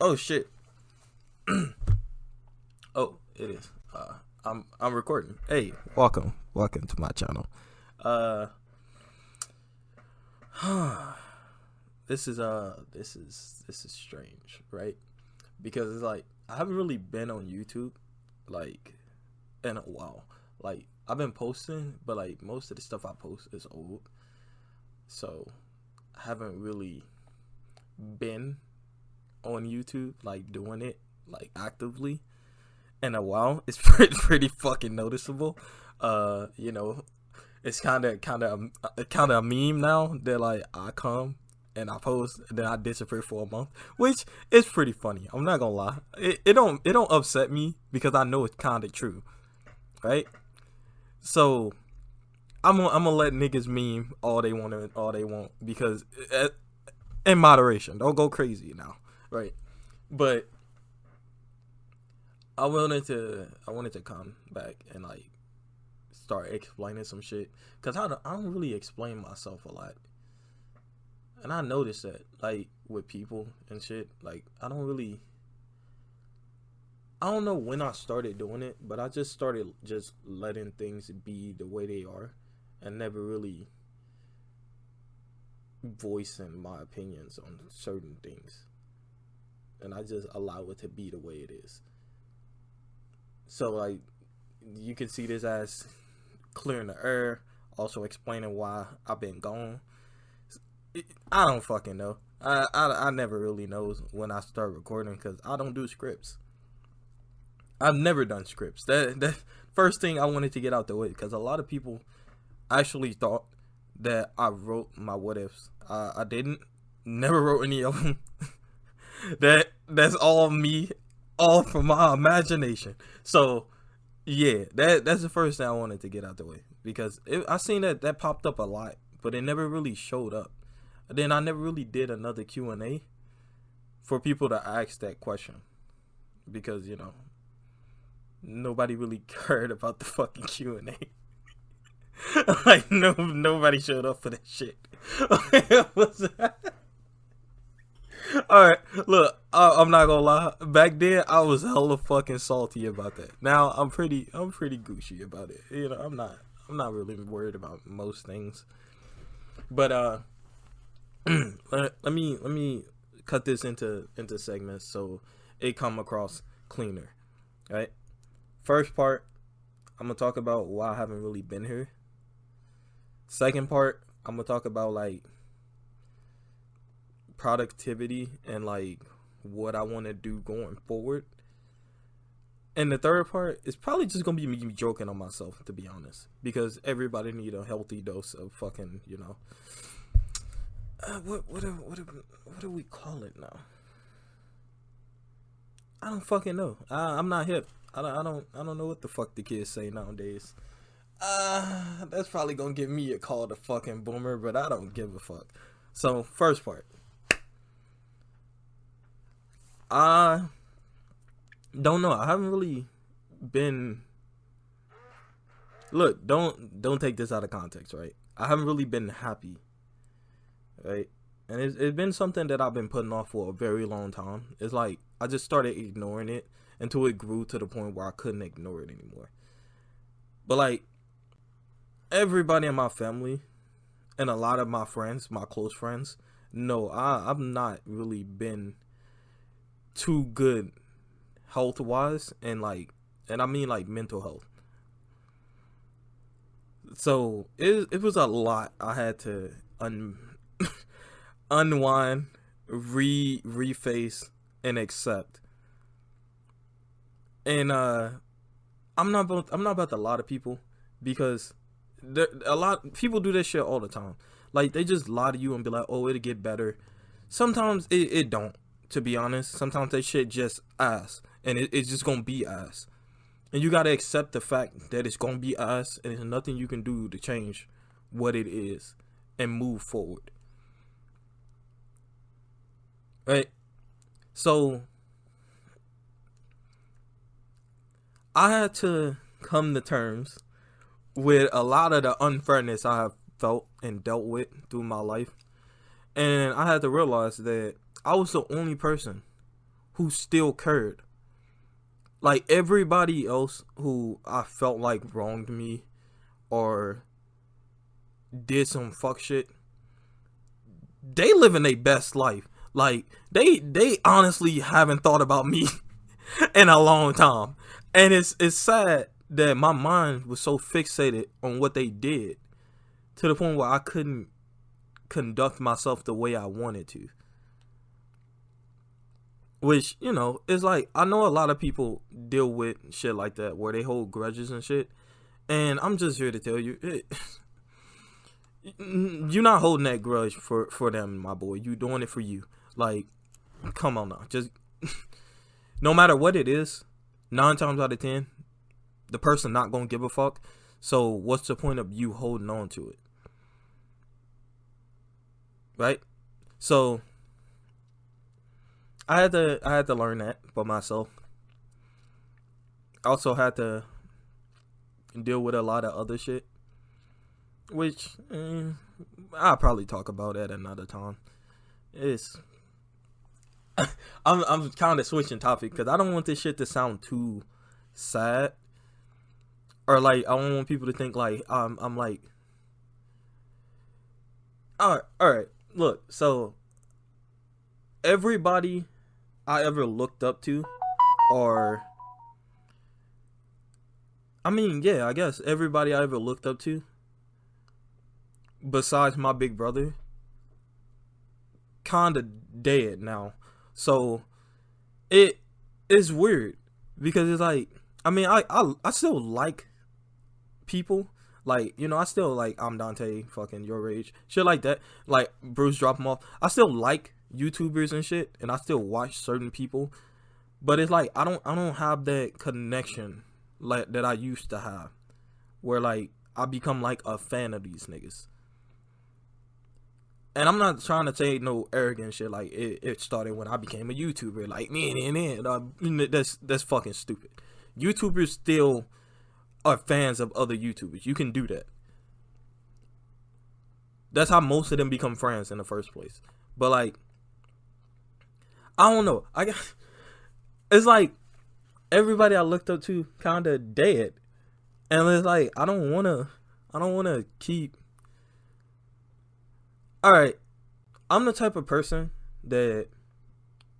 Oh shit. Oh, it is. I'm recording. Hey, welcome to my channel. Uh, this is strange, right? Because it's like I haven't really been on YouTube like in a while. Like I've been posting, but like most of the stuff I post is old, so I haven't really been on YouTube like doing it like actively in a while. It's pretty fucking noticeable. You know, it's kind of a meme now that like I come and I post and then I disappear for a month, which is pretty funny. I'm not gonna lie. It don't upset me because I know it's kind of true, right? So I'm gonna let niggas meme all they want because in moderation. Don't go crazy now, right? But I wanted to come back and like start explaining some shit because I don't really explain myself a lot, and I noticed that like with people and shit, like I don't know when I started doing it, but I just started just letting things be the way they are and never really voicing my opinions on certain things, and I just allow it to be the way it is. So like you can see this as clearing the air, also explaining why I've been gone. I don't fucking know. I never really know when I start recording because I don't do scripts. I've never done scripts. That first thing I wanted to get out the way because a lot of people actually thought that I wrote my what ifs. I didn't. Never wrote any of them. That's all me, all from my imagination. So yeah, that's the first thing I wanted to get out the way because I seen that popped up a lot, but it never really showed up. Then I never really did another Q&A for people to ask that question because you know nobody really cared about the fucking Q&A. Like nobody showed up for that shit. Alright, look, I'm not gonna lie. Back then, I was hella fucking salty about that. Now I'm pretty Gucci about it. You know, I'm not really worried about most things. But let me cut this into segments so it come across cleaner. Right? First part, I'm gonna talk about why I haven't really been here. Second part, I'm gonna talk about like productivity and like what I want to do going forward. And the third part is probably just gonna be me joking on myself, to be honest, because everybody need a healthy dose of fucking, you know, what do we call it now? I don't fucking know. I'm not hip. I don't know what the fuck the kids say nowadays. That's probably gonna give me a call to fucking boomer, but I don't give a fuck. So first part, I don't know. I haven't really been. Look, don't take this out of context, right? I haven't really been happy, right? And it's been something that I've been putting off for a very long time. It's like I just started ignoring it until it grew to the point where I couldn't ignore it anymore. But like everybody in my family and a lot of my friends, my close friends, no, I've not really been too good health wise and I mean like mental health. So it was a lot I had to unwind, reface and accept. And I'm not about a lot of people because a lot people do this shit all the time. Like they just lie to you and be like, "Oh, it'll get better." Sometimes it don't. To be honest, sometimes that shit just ass, and it's just gonna be ass, and you gotta accept the fact that it's gonna be ass, and there's nothing you can do to change what it is and move forward. Right? So I had to come to terms with a lot of the unfairness I have felt and dealt with through my life. And I had to realize that I was the only person who still cared. Like, everybody else who I felt like wronged me or did some fuck shit, they living their best life. Like, they honestly haven't thought about me in a long time. And it's sad that my mind was so fixated on what they did to the point where I couldn't conduct myself the way I wanted to. Which, you know, is like, I know a lot of people deal with shit like that where they hold grudges and shit. And I'm just here to tell you, you're not holding that grudge for them, my boy. You doing it for you. Like, come on now. Just, no matter what it is, 9 times out of 10, the person not gonna give a fuck. So what's the point of you holding on to it? Right? So I had to learn that for myself. I also had to deal with a lot of other shit, which I'll probably talk about at another time. It's I'm kind of switching topic because I don't want this shit to sound too sad, or like I don't want people to think like I'm like, all right. Look, so everybody I ever looked up to, or I mean, yeah, I guess everybody I ever looked up to, besides my big brother, kinda dead now. So it is weird because it's like, I mean, I still like people. Like, you know, I still like I'm Dante, fucking your age, shit like that. Like Bruce, drop them off. I still like YouTubers and shit, and I still watch certain people. But it's like I don't have that connection like that I used to have, where like I become like a fan of these niggas. And I'm not trying to say no arrogant shit like it started when I became a YouTuber. Like, that's fucking stupid. YouTubers still are fans of other YouTubers. You can do that. That's how most of them become friends in the first place. But like, I don't know. It's like everybody I looked up to kind of dead, and it's like I don't wanna keep. All right, I'm the type of person that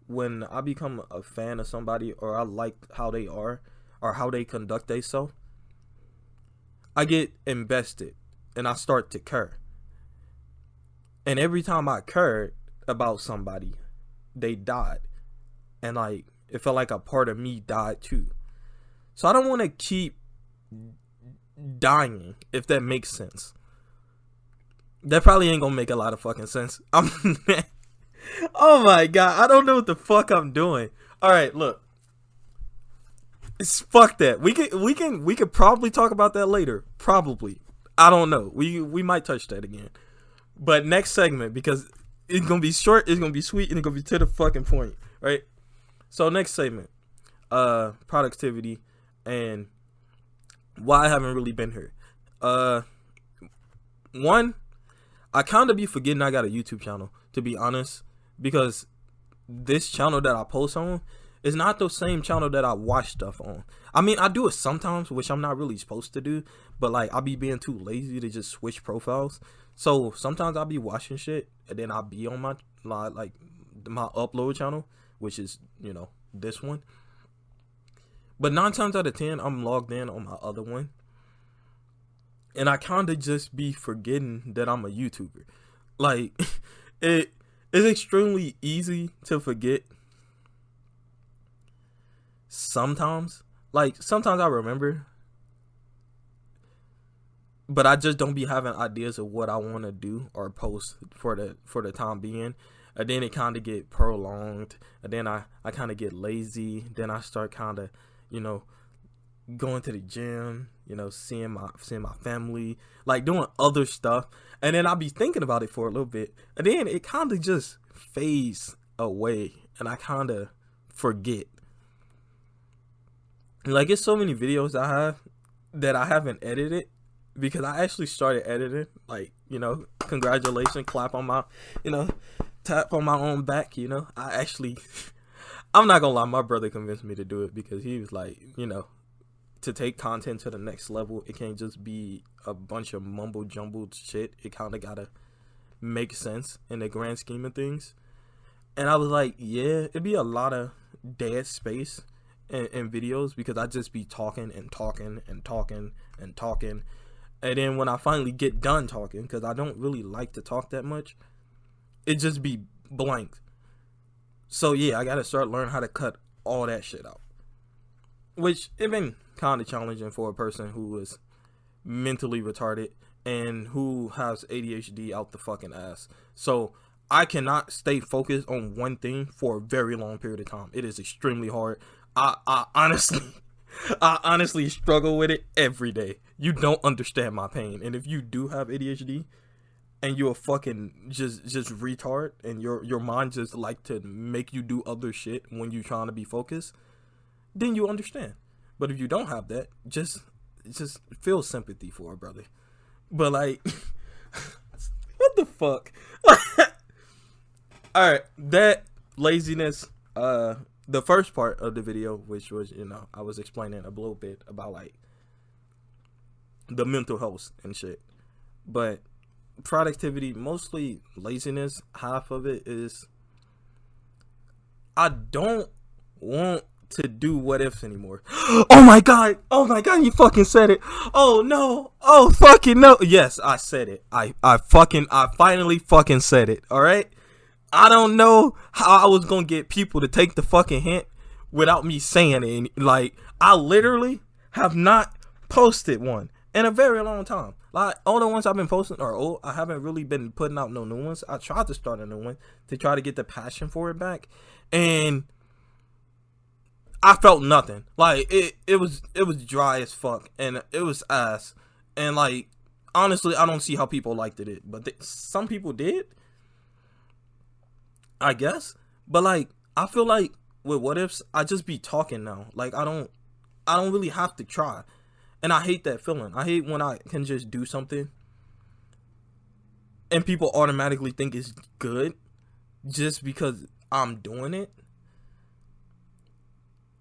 when I become a fan of somebody or I like how they are or how they conduct themselves, I get invested and I start to care. And every time I cared about somebody, they died. And like, it felt like a part of me died too. So I don't want to keep dying, if that makes sense. That probably ain't gonna make a lot of fucking sense. Oh my god, I don't know what the fuck I'm doing. Alright, look. Fuck that. We could probably talk about that later. Probably. I don't know. We might touch that again. But next segment, because it's gonna be short, it's gonna be sweet, and it's gonna be to the fucking point. Right? So next segment. Productivity and why I haven't really been here. One, I kind of be forgetting I got a YouTube channel, to be honest, because this channel that I post on is not the same channel that I watch stuff on. I mean, I do it sometimes, which I'm not really supposed to do, but like I be being too lazy to just switch profiles. So sometimes I'll be watching shit, and then I'll be on my upload channel, which is, you know, this one. But 9 times out of 10, I'm logged in on my other one. And I kind of just be forgetting that I'm a YouTuber. Like, it's extremely easy to forget. Sometimes. Like, sometimes I remember. But I just don't be having ideas of what I want to do or post for the time being. And then it kind of get prolonged. And then I kind of get lazy. Then I start kind of, you know, going to the gym, you know, seeing my family, like doing other stuff, and then I'll be thinking about it for a little bit, and then it kind of just fades away, and I kind of forget. Like, it's so many videos I have that I haven't edited because I actually started editing. Like, you know, congratulations, clap on my, you know, tap on my own back. You know, I I'm not gonna lie, my brother convinced me to do it because he was like, you know, to take content to the next level, it can't just be a bunch of mumble jumbled shit. It kind of gotta make sense in the grand scheme of things. And I was like, yeah, it'd be a lot of dead space in videos because I just be talking and talking and talking and talking. And then when I finally get done talking, because I don't really like to talk that much, it just be blank. So yeah, I gotta start learning how to cut all that shit out. Which it been kind of challenging for a person who is mentally retarded and who has ADHD out the fucking ass. So I cannot stay focused on one thing for a very long period of time. It is extremely hard. I honestly struggle with it every day. You don't understand my pain. And if you do have ADHD and you're a fucking just retard and your mind just like to make you do other shit when you're trying to be focused, then you understand. But if you don't have that, just feel sympathy for a brother. But like what the fuck? Alright, that laziness, the first part of the video, which was, you know, I was explaining a little bit about like the mental health and shit. But productivity, mostly laziness, half of it is I don't want to do what ifs anymore. Oh my god, you fucking said it. Oh no, oh fucking no. Yes, I said it. I finally fucking said it. All right. I don't know how I was gonna get people to take the fucking hint without me saying it. Like, I literally have not posted one in a very long time. Like, all the ones I've been posting are old. I haven't really been putting out no new ones. I tried to start a new one to try to get the passion for it back, and I felt nothing. Like, it was dry as fuck, and it was ass. And like, honestly, I don't see how people liked it, but some people did, I guess. But like, I feel like with what ifs, I just be talking now. Like, I don't really have to try. And I hate that feeling. I hate when I can just do something and people automatically think it's good just because I'm doing it.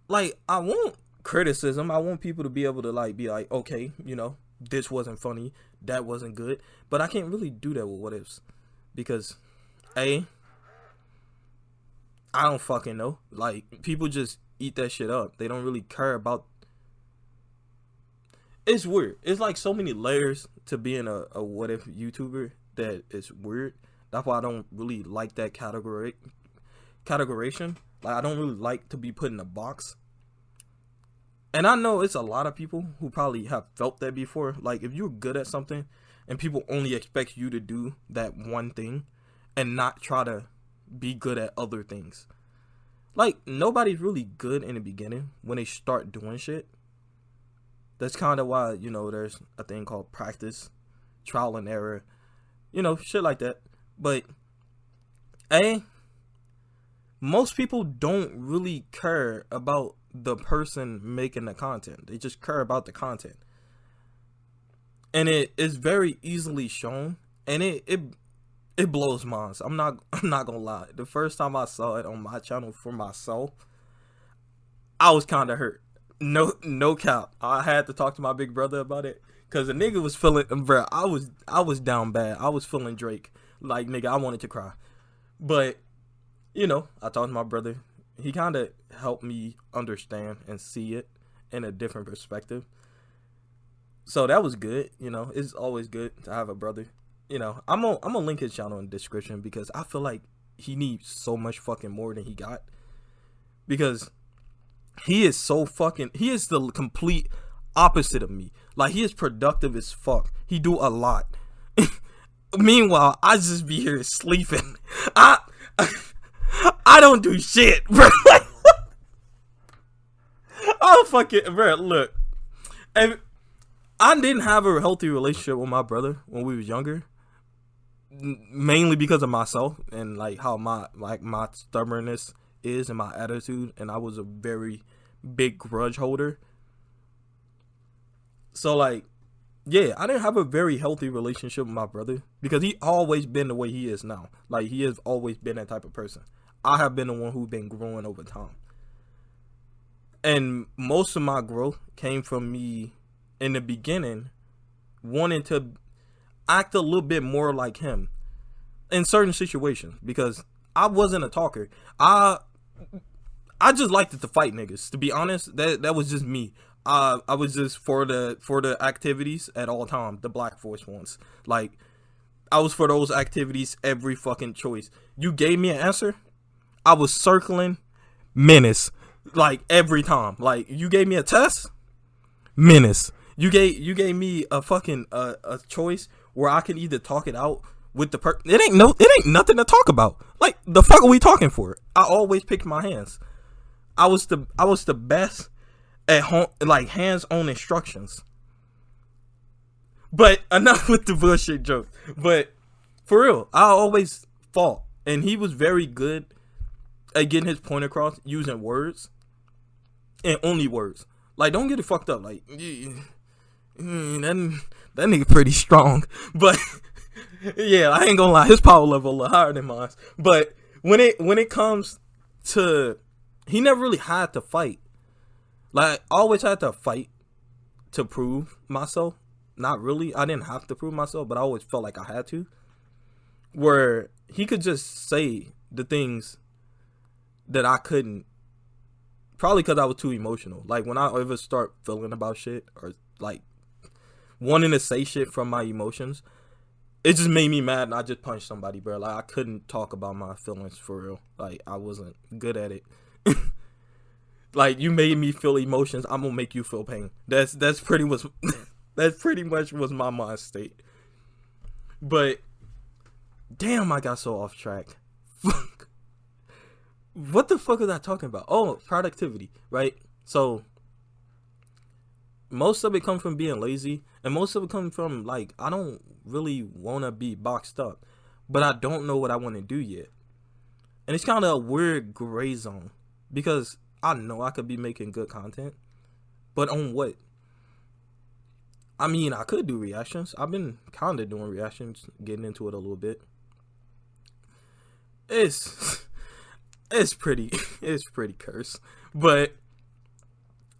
Like, I want criticism. I want people to be able to like be like, okay, you know, this wasn't funny, that wasn't good. But I can't really do that with what ifs because I don't fucking know. Like, people just eat that shit up. They don't really care about. It's weird. It's like so many layers to being a what if YouTuber that it's weird. That's why I don't really like that categorization. Like, I don't really like to be put in a box. And I know it's a lot of people who probably have felt that before. Like, if you're good at something and people only expect you to do that one thing and not try to be good at other things. Like, nobody's really good in the beginning when they start doing shit. That's kind of why, you know, there's a thing called practice, trial and error, you know, shit like that. But most people don't really care about the person making the content. They just care about the content. And it is very easily shown, and it blows minds. I'm not gonna lie. The first time I saw it on my channel for myself, I was kind of hurt. No cap. I had to talk to my big brother about it because the nigga was feeling, bro. I was down bad. I was feeling Drake. Like, nigga, I wanted to cry. But, you know, I talked to my brother. He kind of helped me understand and see it in a different perspective. So that was good. You know, it's always good to have a brother. You know, I'm gonna link his channel in the description because I feel like he needs so much fucking more than he got. Because he is the complete opposite of me. Like, he is productive as fuck. He do a lot. Meanwhile, I just be here sleeping. I don't do shit, bro. Oh, fuck it, bro. Look, and I didn't have a healthy relationship with my brother when we was younger, mainly because of myself and like how my stubbornness is and my attitude, and I was a very big grudge holder. So like, yeah, I didn't have a very healthy relationship with my brother because he always been the way he is now. Like, he has always been that type of person. I have been the one who's been growing over time. And most of my growth came from me in the beginning wanting to act a little bit more like him in certain situations because I wasn't a talker. I just liked to fight niggas. To be honest, that was just me. I was just for the activities at all time, the Black Force ones. Like, I was for those activities every fucking choice. You gave me an answer, I was circling menace. Like, every time. Like, you gave me a test, menace. You gave me a fucking a choice where I can either talk it out with the it ain't nothing to talk about. Like, the fuck are we talking for? I always picked my hands. I was the best at home, like, hands-on instructions. But enough with the bullshit jokes. But for real, I always fought, and he was very good at getting his point across using words and only words. Like, don't get it fucked up. Like, that nigga pretty strong, but yeah, I ain't gonna lie, his power level a little higher than mine. But when it comes to, he never really had to fight. Like, I always had to fight to prove myself. Not really. I didn't have to prove myself, but I always felt like I had to. Where he could just say the things that I couldn't. Probably because I was too emotional. Like, when I ever start feeling about shit or, like, wanting to say shit from my emotions, it just made me mad and I just punched somebody, bro. Like, I couldn't talk about my feelings for real. Like, I wasn't good at it. Like, you made me feel emotions, I'm gonna make you feel pain. That's pretty much was my mind state. But damn, I got so off track. Fuck. What the fuck was I talking about? Oh, productivity, right? So most of it comes from being lazy, and most of it comes from, like, I don't really want to be boxed up, but I don't know what I want to do yet. And it's kind of a weird gray zone because I know I could be making good content, but on what? I mean, I could do reactions. I've been kind of doing reactions, getting into it a little bit. It's pretty cursed, but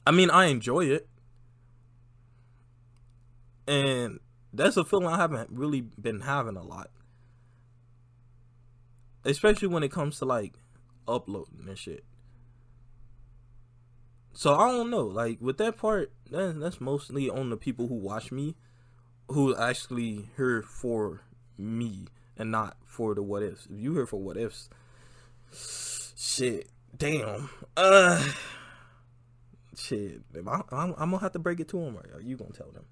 I mean, I enjoy it, and that's a feeling I haven't really been having a lot, especially when it comes to, like, uploading and shit. So I don't know, like, with that part, that's mostly on the people who watch me, who actually here for me and not for the what ifs. If you here for what ifs, shit, damn, shit, I'm gonna have to break it to them, or you gonna tell them?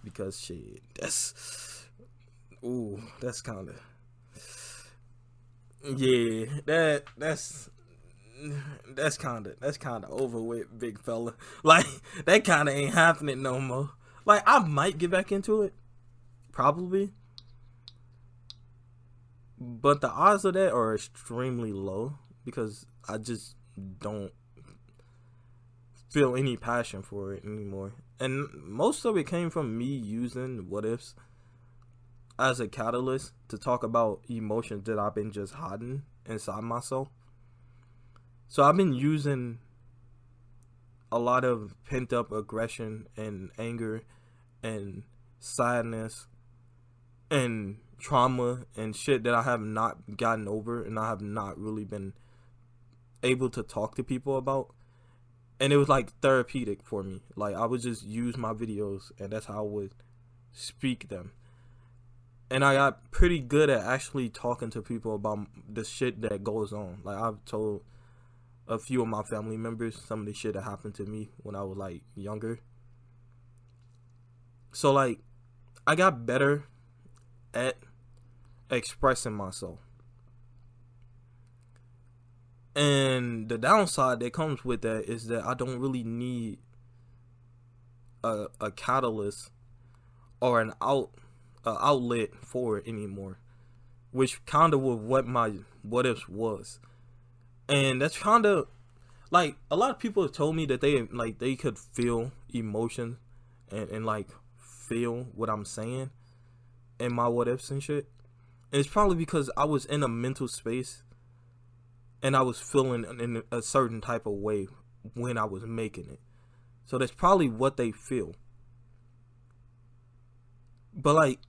Because shit, that's kind of, yeah, that's kind of over with, big fella. Like, that kind of ain't happening no more. Like, I might get back into it, probably, but the odds of that are extremely low because I just don't feel any passion for it anymore. And most of it came from me using what ifs as a catalyst to talk about emotions that I've been just hiding inside myself. So I've been using a lot of pent up aggression and anger and sadness and trauma and shit that I have not gotten over and I have not really been able to talk to people about. And it was like therapeutic for me. Like, I would just use my videos and that's how I would speak them. And I got pretty good at actually talking to people about the shit that goes on. Like, I've told a few of my family members some of the shit that happened to me when I was, like, younger. So, like, I got better at expressing myself. And the downside that comes with that is that I don't really need a catalyst or an outlet for it anymore, which kind of was what my what ifs was. And that's kind of, like, a lot of people have told me that they could feel emotion and like feel what I'm saying in my what ifs and shit. And it's probably because I was in a mental space and I was feeling in a certain type of way when I was making it. So that's probably what they feel. But like,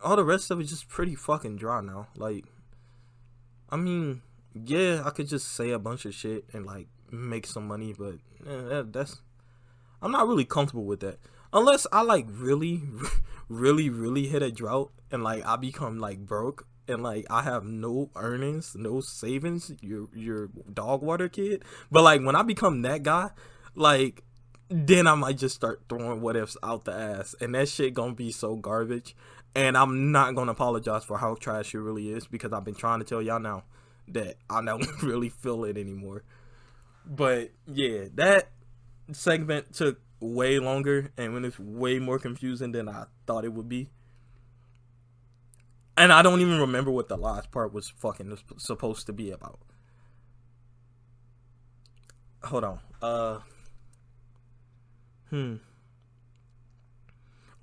all the rest of it's just pretty fucking dry now. Like, I mean, yeah, I could just say a bunch of shit and like make some money, but that's I'm not really comfortable with that. Unless I like really hit a drought and like I become like broke and like I have no earnings, no savings, your dog water kid. But like when I become that guy, like then I might just start throwing what ifs out the ass, and that shit gonna be so garbage. And I'm not gonna apologize for how trash it really is, because I've been trying to tell y'all now that I don't really feel it anymore. But yeah, that segment took way longer and when it's way more confusing than I thought it would be. And I don't even remember what the last part was fucking supposed to be about. Hold on.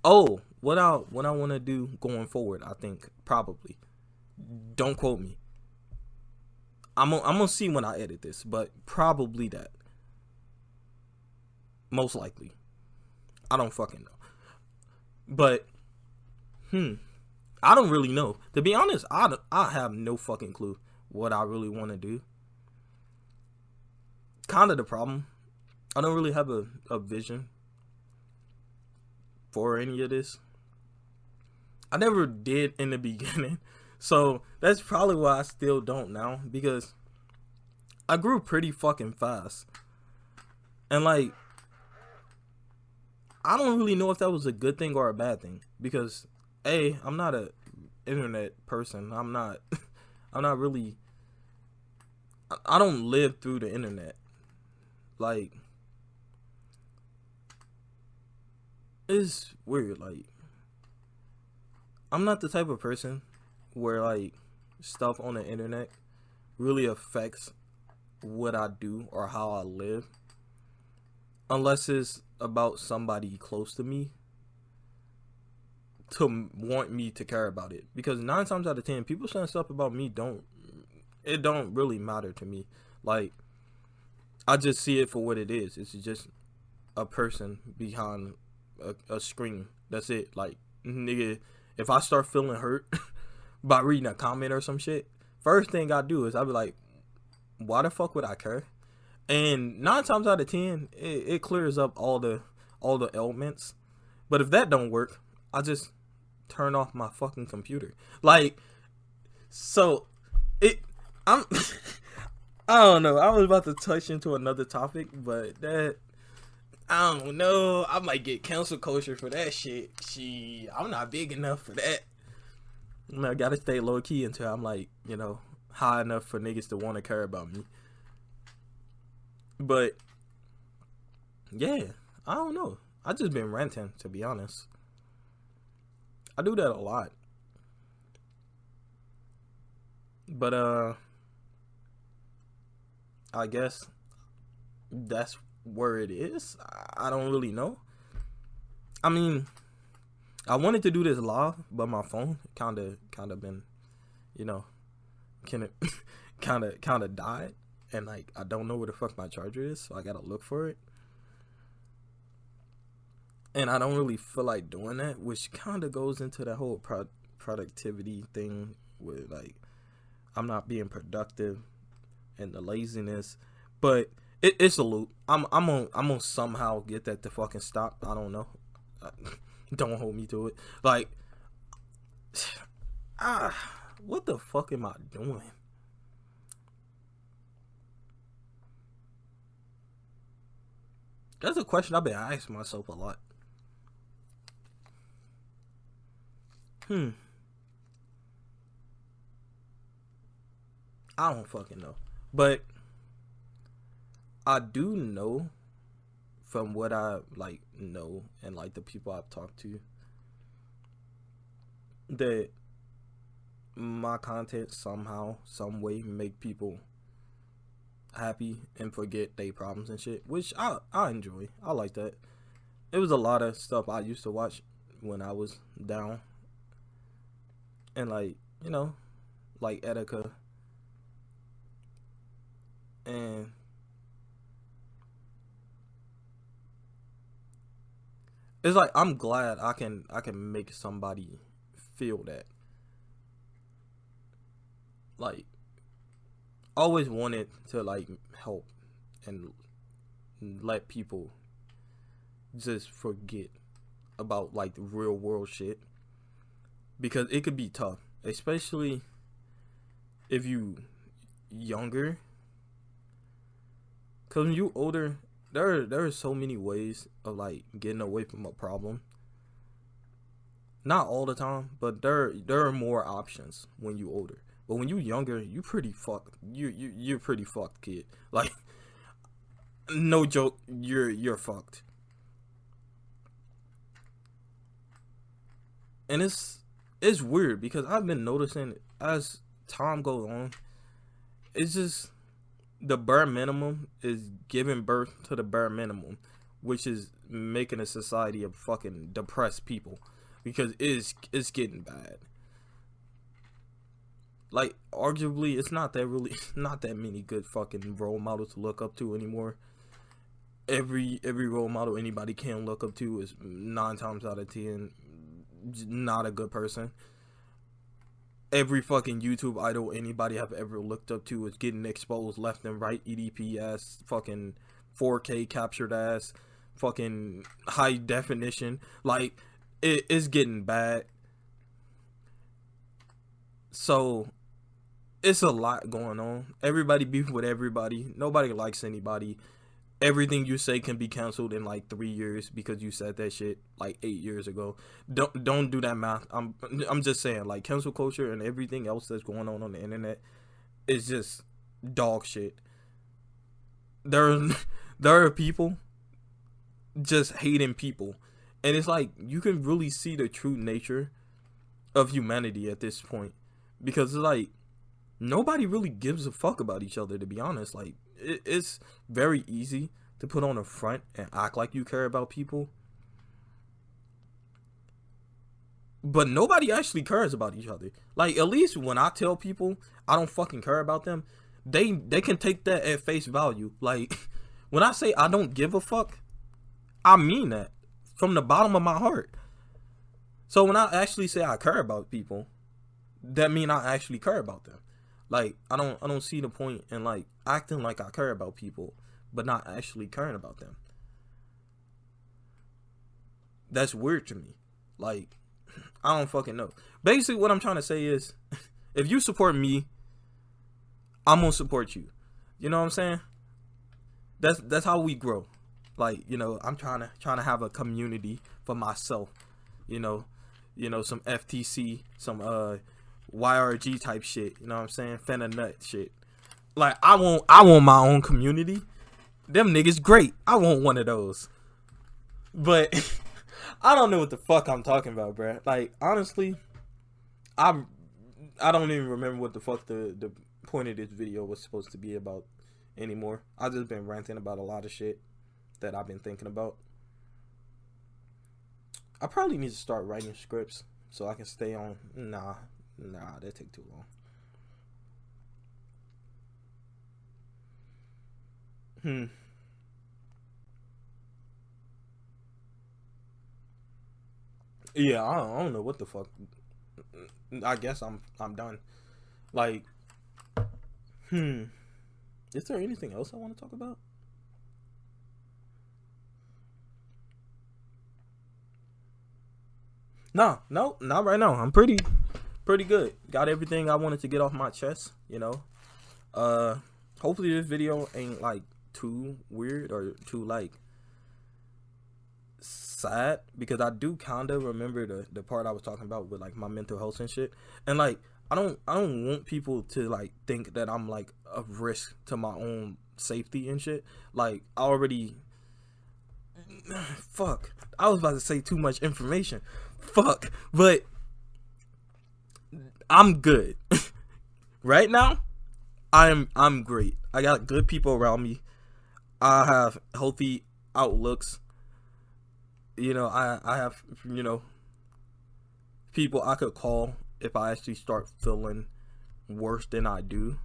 Oh, what I want to do going forward, I think probably. Don't quote me. I'm gonna see when I edit this, but probably that. Most likely. I don't fucking know. But I don't really know. To be honest, I have no fucking clue what I really want to do. Kind of the problem. I don't really have a vision for any of this. I never did in the beginning. So that's probably why I still don't now, because I grew pretty fucking fast. And like, I don't really know if that was a good thing or a bad thing, because I'm not a internet person. I'm not really, I don't live through the internet. Like, it's weird. Like, I'm not the type of person where like stuff on the internet really affects what I do or how I live, unless it's about somebody close to me to want me to care about it. Because 9 times out of 10, people saying stuff about me don't really matter to me. Like, I just see it for what it is. It's just a person behind a screen. That's it. Like, nigga, if I start feeling hurt by reading a comment or some shit, first thing I do is I be like, why the fuck would I care? And 9 times out of 10, it clears up all the elements. But if that don't work, I just turn off my fucking computer. Like, so I don't know. I was about to touch into another topic, but that, I don't know. I might get cancel culture for that shit. I'm not big enough for that. I gotta stay low key until I'm like, high enough for niggas to want to care about me. But yeah, I don't know. I just been ranting, to be honest. I do that a lot. But I guess that's where it is. I don't really know. I mean, I wanted to do this live, but my phone kind of been, kind of died, and like I don't know where the fuck my charger is, so I gotta look for it. And I don't really feel like doing that, which kind of goes into the whole productivity thing, where like I'm not being productive and the laziness. But it's a loop. I'm gonna somehow get that to fucking stop. I don't know. Don't hold me to it. Like, what the fuck am I doing? That's a question I've been asking myself a lot. I don't fucking know. But I do know, from what I like know and like the people I've talked to, that my content somehow, some way make people happy and forget their problems and shit, which I enjoy. I like that. It was a lot of stuff I used to watch when I was down, and like, you know, like Etika, and it's like I'm glad I can make somebody feel that. Like, always wanted to like help and let people just forget about like the real world shit, because it could be tough, especially if you younger. Cause when you older, there are so many ways of like getting away from a problem. Not all the time, but there are more options when you older. But when you younger, you pretty fucked. You're pretty fucked, kid. Like, no joke, you're fucked. And it's weird because I've been noticing as time goes on, it's just the bare minimum is giving birth to the bare minimum, which is making a society of fucking depressed people, because it's getting bad. Like, arguably, it's not that many good fucking role models to look up to anymore. Every role model anybody can look up to is 9 times out of 10 not a good person. Every fucking YouTube idol anybody have ever looked up to is getting exposed left and right. EDP ass, fucking 4K captured ass, fucking high definition. Like, it's getting bad. So it's a lot going on. Everybody beef with everybody. Nobody likes anybody. Everything you say can be canceled in like 3 years because you said that shit like 8 years ago. Don't do that math. I'm just saying, like, cancel culture and everything else that's going on the internet is just dog shit. There are people just hating people, and it's like you can really see the true nature of humanity at this point, because it's like nobody really gives a fuck about each other, to be honest. Like, it's very easy to put on a front and act like you care about people, but nobody actually cares about each other. Like, at least when I tell people I don't fucking care about them, they can take that at face value. Like, when I say I don't give a fuck, I mean that from the bottom of my heart. So when I actually say I care about people, that mean I actually care about them. Like, I don't see the point in like acting like I care about people but not actually caring about them. That's weird to me. Like, I don't fucking know. Basically, what I'm trying to say is, if you support me, I'm gonna support you. You know what I'm saying? That's how we grow. Like, you know, I'm trying to have a community for myself. You know, some FTC, some YRG type shit. You know what I'm saying? Fena nut shit. Like, I want my own community. Them niggas great. I want one of those. But I don't know what the fuck I'm talking about, bruh. Like, honestly, I don't even remember what the fuck the point of this video was supposed to be about anymore. I've just been ranting about a lot of shit that I've been thinking about. I probably need to start writing scripts so I can stay on. Nah, that take too long. Yeah, I don't know what the fuck. I guess I'm done. Like, is there anything else I want to talk about? No, not right now. I'm pretty good. Got everything I wanted to get off my chest, you know. Hopefully this video ain't like too weird or too like sad, because I do kind of remember the part I was talking about with like my mental health and shit. And like, I don't want people to like think that I'm like a risk to my own safety and shit. Like, I already fuck. I was about to say too much information. Fuck. But I'm good. Right now, I'm great. I got good people around me. I have healthy outlooks. You know, I have, you know, people I could call if I actually start feeling worse than I do.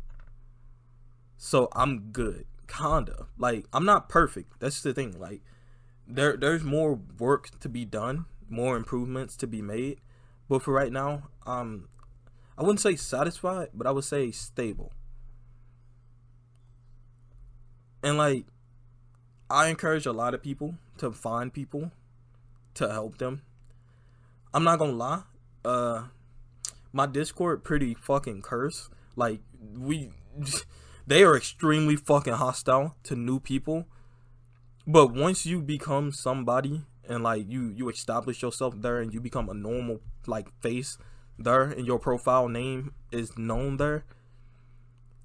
So I'm good, kinda. Like, I'm not perfect. That's the thing. Like, there's more work to be done, more improvements to be made. But for right now, I wouldn't say satisfied, but I would say stable. And like, I encourage a lot of people to find people to help them. I'm not gonna lie, my Discord pretty fucking cursed. Like, they are extremely fucking hostile to new people. But once you become somebody and like you establish yourself there and you become a normal like face there and your profile name is known there,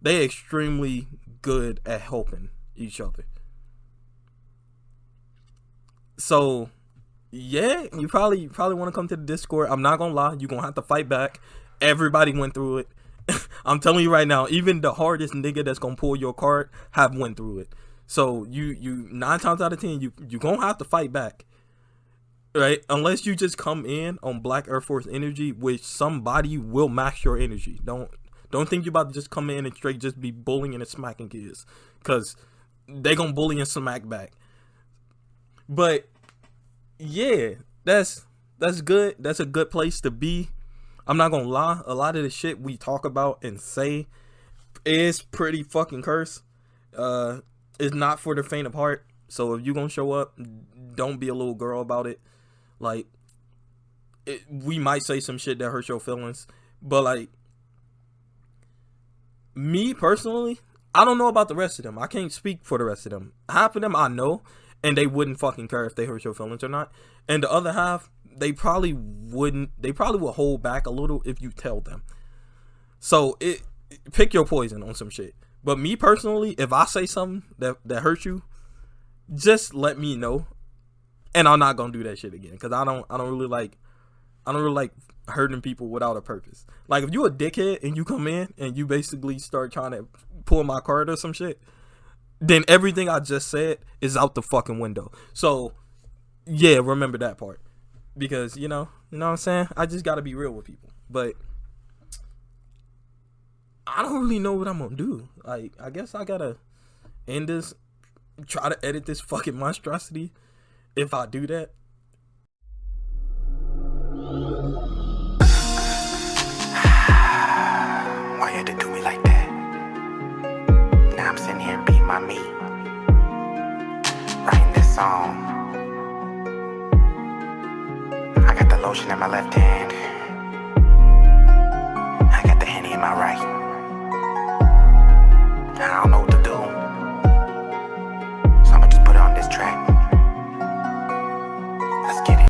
they extremely good at helping each other. So yeah, you probably want to come to the Discord. I'm not gonna lie, you're gonna have to fight back. Everybody went through it. I'm telling you right now, even the hardest nigga that's gonna pull your card have went through it. So you 9 times out of 10 you gonna have to fight back, right? Unless you just come in on Black Air Force energy, which somebody will max your energy. Don't think you about to just come in and straight just be bullying and smacking kids, cause they gonna bully and smack back. But yeah, that's good. That's a good place to be. I'm not gonna lie, a lot of the shit we talk about and say is pretty fucking cursed. It's not for the faint of heart. So if you gonna show up, don't be a little girl about it. Like, we might say some shit that hurts your feelings, but like, me personally, I don't know about the rest of them. I can't speak for the rest of them. Half of them I know, and they wouldn't fucking care if they hurt your feelings or not. And the other half, they probably wouldn't. They probably will hold back a little if you tell them. So pick your poison on some shit. But me personally, if I say something that hurts you, just let me know, and I'm not gonna do that shit again. Cause I don't really like hurting people without a purpose. Like, if you a dickhead and you come in and you basically start trying to pull my card or some shit, then everything I just said is out the fucking window. So yeah, remember that part, because you know what I'm saying. I just gotta be real with people, but I don't really know what I'm gonna do. Like, I guess I gotta end this, try to edit this fucking monstrosity if I do that. Why you had to do me like that? Now I'm sitting here beating my meat, writing this song. I got the lotion in my left hand, I got the Henny in my right.